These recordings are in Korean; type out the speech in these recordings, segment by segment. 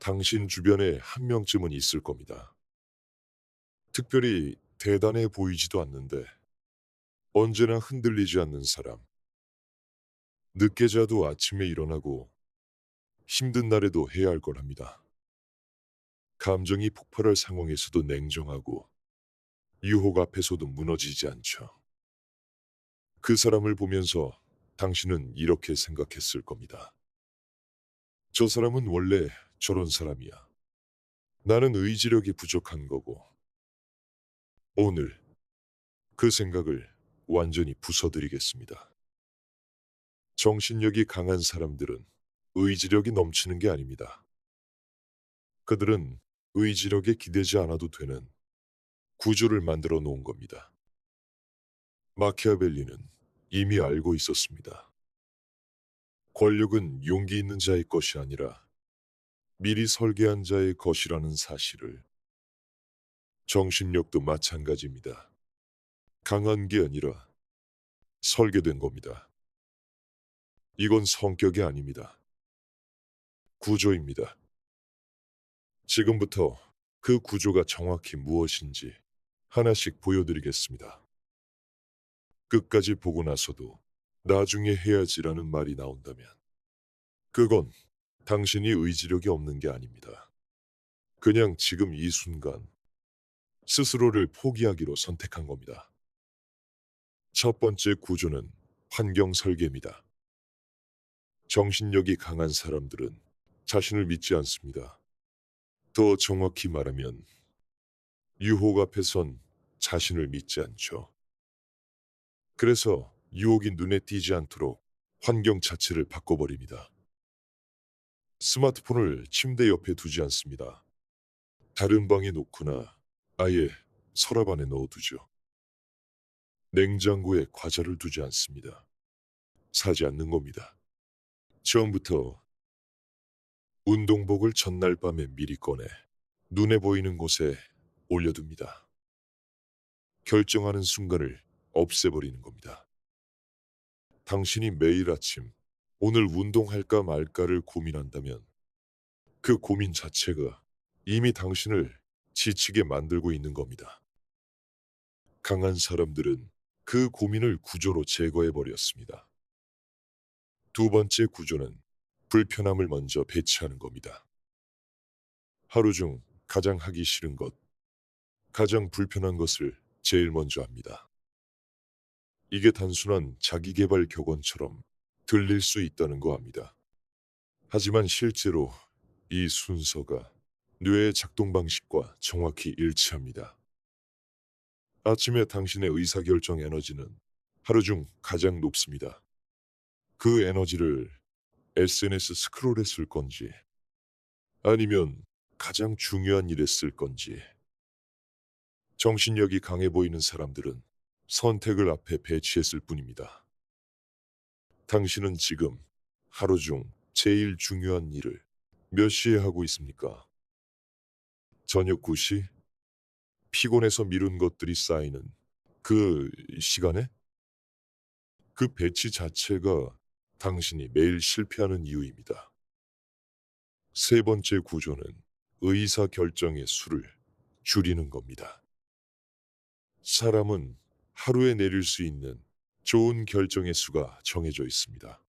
당신 주변에 한 명쯤은 있을 겁니다. 특별히 대단해 보이지도 않는데 언제나 흔들리지 않는 사람. 늦게 자도 아침에 일어나고 힘든 날에도 해야 할 걸 합니다. 감정이 폭발할 상황에서도 냉정하고 유혹 앞에서도 무너지지 않죠. 그 사람을 보면서 당신은 이렇게 생각했을 겁니다. 저 사람은 원래 저런 사람이야. 나는 의지력이 부족한 거고. 오늘 그 생각을 완전히 부숴드리겠습니다. 정신력이 강한 사람들은 의지력이 넘치는 게 아닙니다. 그들은 의지력에 기대지 않아도 되는 구조를 만들어 놓은 겁니다. 마키아벨리는 이미 알고 있었습니다. 권력은 용기 있는 자의 것이 아니라 미리 설계한 자의 것이라는 사실을. 정신력도 마찬가지입니다. 강한 게 아니라 설계된 겁니다. 이건 성격이 아닙니다. 구조입니다. 지금부터 그 구조가 정확히 무엇인지 하나씩 보여드리겠습니다. 끝까지 보고 나서도 나중에 해야지라는 말이 나온다면 그건 당신이 의지력이 없는 게 아닙니다. 그냥 지금 이 순간 스스로를 포기하기로 선택한 겁니다. 첫 번째 구조는 환경 설계입니다. 정신력이 강한 사람들은 자신을 믿지 않습니다. 더 정확히 말하면 유혹 앞에선 자신을 믿지 않죠. 그래서 유혹이 눈에 띄지 않도록 환경 자체를 바꿔버립니다. 스마트폰을 침대 옆에 두지 않습니다. 다른 방에 놓거나 아예 서랍 안에 넣어두죠. 냉장고에 과자를 두지 않습니다. 사지 않는 겁니다. 처음부터 운동복을 전날 밤에 미리 꺼내 눈에 보이는 곳에 올려둡니다. 결정하는 순간을 없애버리는 겁니다. 당신이 매일 아침 오늘 운동할까 말까를 고민한다면 그 고민 자체가 이미 당신을 지치게 만들고 있는 겁니다. 강한 사람들은 그 고민을 구조로 제거해버렸습니다. 두 번째 구조는 불편함을 먼저 배치하는 겁니다. 하루 중 가장 하기 싫은 것, 가장 불편한 것을 제일 먼저 합니다. 이게 단순한 자기계발 격언처럼 들릴 수 있다는 거 압니다. 하지만 실제로 이 순서가 뇌의 작동 방식과 정확히 일치합니다. 아침에 당신의 의사결정 에너지는 하루 중 가장 높습니다. 그 에너지를 SNS 스크롤에 쓸 건지 아니면 가장 중요한 일에 쓸 건지. 정신력이 강해 보이는 사람들은 선택을 앞에 배치했을 뿐입니다. 당신은 지금 하루 중 제일 중요한 일을 몇 시에 하고 있습니까? 저녁 9시? 피곤해서 미룬 것들이 쌓이는 그 시간에? 그 배치 자체가 당신이 매일 실패하는 이유입니다. 세 번째 구조는 의사 결정의 수를 줄이는 겁니다. 사람은 하루에 내릴 수 있는 좋은 결정의 수가 정해져 있습니다.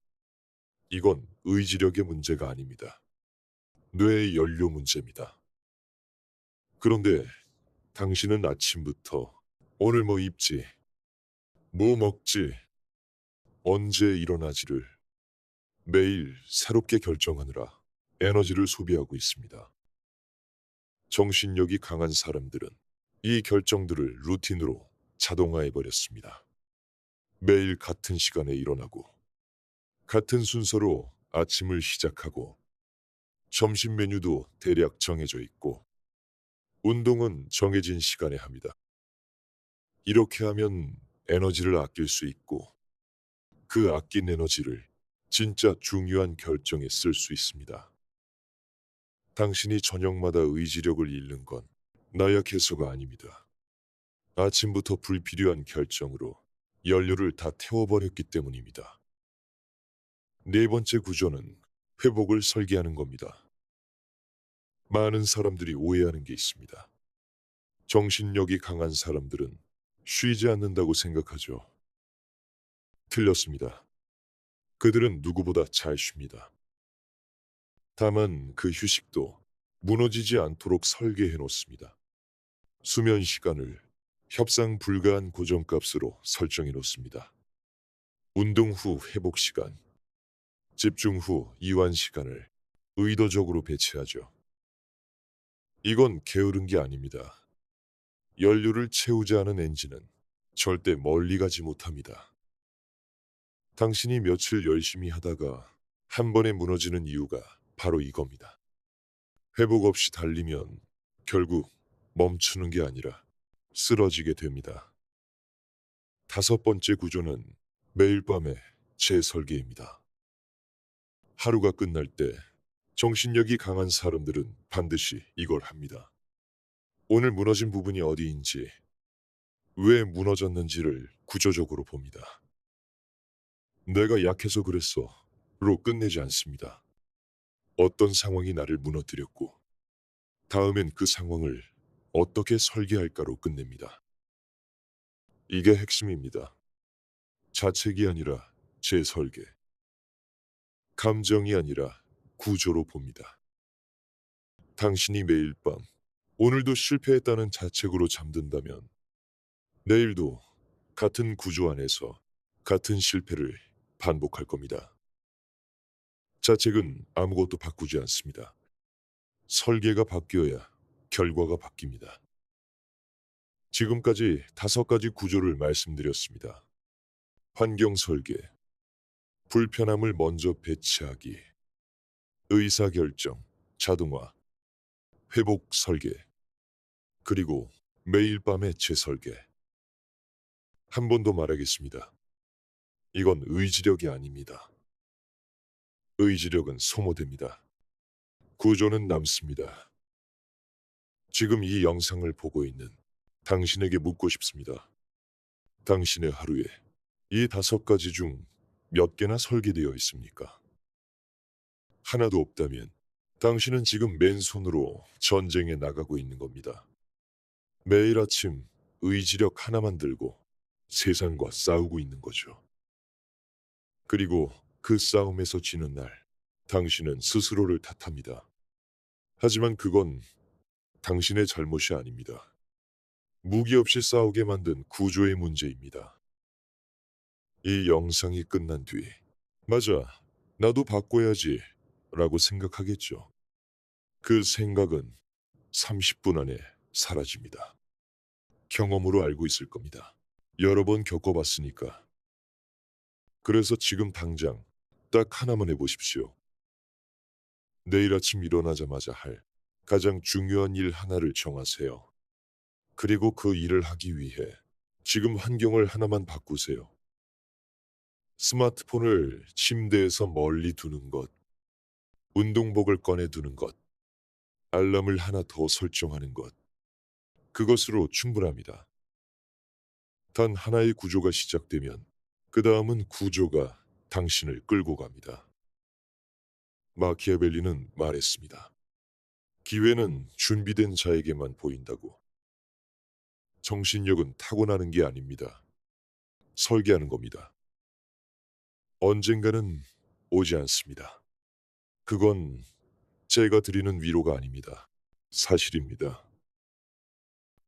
이건 의지력의 문제가 아닙니다. 뇌의 연료 문제입니다. 그런데 당신은 아침부터 오늘 뭐 입지, 뭐 먹지, 언제 일어나지를 매일 새롭게 결정하느라 에너지를 소비하고 있습니다. 정신력이 강한 사람들은 이 결정들을 루틴으로 자동화해버렸습니다. 매일 같은 시간에 일어나고, 같은 순서로 아침을 시작하고, 점심 메뉴도 대략 정해져 있고, 운동은 정해진 시간에 합니다. 이렇게 하면 에너지를 아낄 수 있고, 그 아낀 에너지를 진짜 중요한 결정에 쓸 수 있습니다. 당신이 저녁마다 의지력을 잃는 건 나약해서가 아닙니다. 아침부터 불필요한 결정으로 연료를 다 태워버렸기 때문입니다. 네 번째 구조는 회복을 설계하는 겁니다. 많은 사람들이 오해하는 게 있습니다. 정신력이 강한 사람들은 쉬지 않는다고 생각하죠. 틀렸습니다. 그들은 누구보다 잘 쉽니다. 다만 그 휴식도 무너지지 않도록 설계해 놓습니다. 수면 시간을 협상 불가한 고정값으로 설정해 놓습니다. 운동 후 회복 시간, 집중 후 이완 시간을 의도적으로 배치하죠. 이건 게으른 게 아닙니다. 연료를 채우지 않은 엔진은 절대 멀리 가지 못합니다. 당신이 며칠 열심히 하다가 한 번에 무너지는 이유가 바로 이겁니다. 회복 없이 달리면 결국 멈추는 게 아니라 쓰러지게 됩니다. 다섯 번째 구조는 매일 밤의 재설계입니다. 하루가 끝날 때 정신력이 강한 사람들은 반드시 이걸 합니다. 오늘 무너진 부분이 어디인지, 왜 무너졌는지를 구조적으로 봅니다. 내가 약해서 그랬어 로 끝내지 않습니다. 어떤 상황이 나를 무너뜨렸고 다음엔 그 상황을 어떻게 설계할까로 끝냅니다. 이게 핵심입니다. 자책이 아니라 재설계, 감정이 아니라 구조로 봅니다. 당신이 매일 밤 오늘도 실패했다는 자책으로 잠든다면 내일도 같은 구조 안에서 같은 실패를 반복할 겁니다. 자책은 아무것도 바꾸지 않습니다. 설계가 바뀌어야 결과가 바뀝니다. 지금까지 다섯 가지 구조를 말씀드렸습니다. 환경 설계, 불편함을 먼저 배치하기, 의사결정, 자동화, 회복 설계, 그리고 매일 밤의 재설계. 한 번 더 말하겠습니다. 이건 의지력이 아닙니다. 의지력은 소모됩니다. 구조는 남습니다. 지금 이 영상을 보고 있는 당신에게 묻고 싶습니다. 당신의 하루에 이 다섯 가지 중 몇 개나 설계되어 있습니까? 하나도 없다면 당신은 지금 맨손으로 전쟁에 나가고 있는 겁니다. 매일 아침 의지력 하나만 들고 세상과 싸우고 있는 거죠. 그리고 그 싸움에서 지는 날, 당신은 스스로를 탓합니다. 하지만 그건 당신의 잘못이 아닙니다. 무기 없이 싸우게 만든 구조의 문제입니다. 이 영상이 끝난 뒤, 맞아, 나도 바꿔야지 라고 생각하겠죠. 그 생각은 30분 안에 사라집니다. 경험으로 알고 있을 겁니다. 여러 번 겪어봤으니까. 그래서 지금 당장 딱 하나만 해보십시오. 내일 아침 일어나자마자 할 가장 중요한 일 하나를 정하세요. 그리고 그 일을 하기 위해 지금 환경을 하나만 바꾸세요. 스마트폰을 침대에서 멀리 두는 것, 운동복을 꺼내 두는 것, 알람을 하나 더 설정하는 것. 그것으로 충분합니다. 단 하나의 구조가 시작되면 그 다음은 구조가 당신을 끌고 갑니다. 마키아벨리는 말했습니다. 기회는 준비된 자에게만 보인다고. 정신력은 타고나는 게 아닙니다. 설계하는 겁니다. 언젠가는 오지 않습니다. 그건 제가 드리는 위로가 아닙니다. 사실입니다.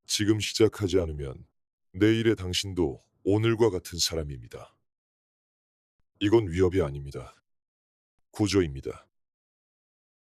지금 시작하지 않으면 내일의 당신도 오늘과 같은 사람입니다. 이건 위협이 아닙니다. 구조입니다.